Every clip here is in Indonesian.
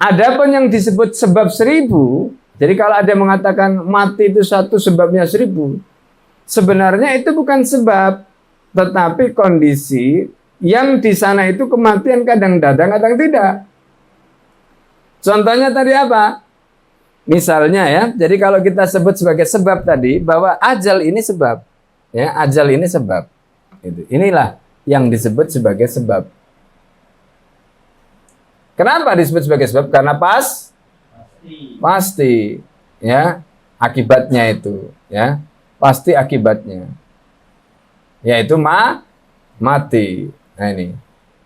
Adapun yang disebut sebab 1000, jadi kalau ada yang mengatakan mati itu satu sebabnya 1000, sebenarnya itu bukan sebab, tetapi kondisi yang di sana itu kematian kadang datang, kadang tidak. Contohnya tadi apa? Misalnya ya, jadi kalau kita sebut sebagai sebab tadi, bahwa ajal ini sebab. Ya, ajal ini sebab. Inilah yang disebut sebagai sebab. Kenapa disebut sebagai sebab? Karena pasti, ya, akibatnya itu, ya, pasti akibatnya, yaitu mati. Nah ini,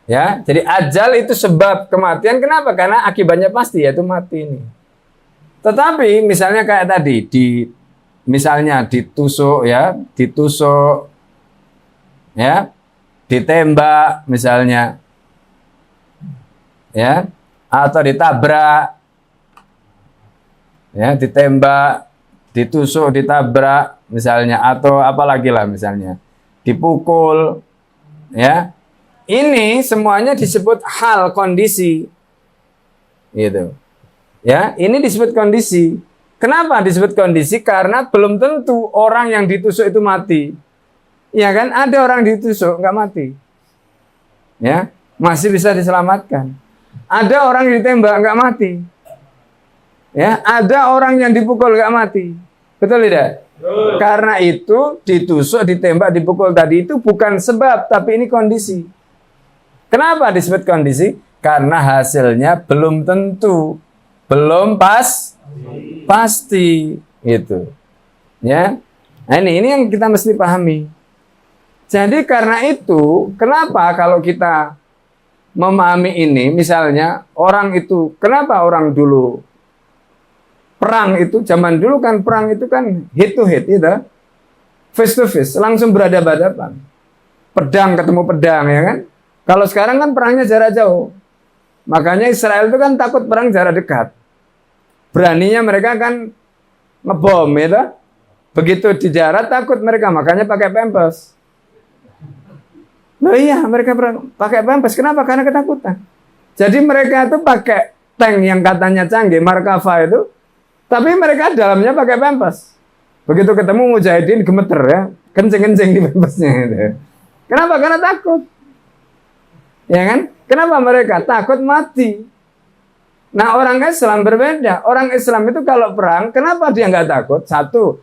ya, jadi ajal itu sebab kematian. Kenapa? Karena akibatnya pasti, yaitu mati ini. Tetapi misalnya kayak tadi, misalnya ditusuk, ya, ditembak misalnya, ya, atau ditabrak, ya, ditembak, ditusuk, ditabrak misalnya, atau apalagi lah misalnya, dipukul, ya, ini semuanya disebut hal, kondisi, gitu, ya, ini disebut kondisi. Kenapa disebut kondisi? Karena belum tentu orang yang ditusuk itu mati, ya kan? Ada orang ditusuk nggak mati, ya, masih bisa diselamatkan. Ada orang yang ditembak nggak mati, ya. Ada orang yang dipukul nggak mati, betul tidak? Karena itu ditusuk, ditembak, dipukul tadi itu bukan sebab, tapi ini kondisi. Kenapa disebut kondisi? Karena hasilnya belum tentu, belum pasti, gitu, ya. Nah, ini yang kita mesti pahami. Jadi karena itu, kenapa kalau kita memahami ini, misalnya orang itu, kenapa orang dulu perang itu, zaman dulu kan perang itu kan head to head, gitu, face to face, langsung berhadapan-hadapan, pedang ketemu pedang, ya kan? Kalau sekarang kan perangnya jarak jauh, makanya Israel itu kan takut perang jarak dekat, beraninya mereka kan ngebom, gitu. Begitu di darat takut mereka, makanya pakai pampers. Loh iya, mereka pakai pampers. Kenapa? Karena ketakutan. Jadi mereka itu pakai tank yang katanya canggih, Markava itu, tapi mereka dalamnya pakai pampers. Begitu ketemu mujahidin gemeter, ya, kenceng-kenceng di pampersnya. Gitu. Kenapa? Karena takut. Ya kan? Kenapa mereka takut mati? Nah, orang Islam berbeda. Orang Islam itu kalau perang, kenapa dia nggak takut? Satu,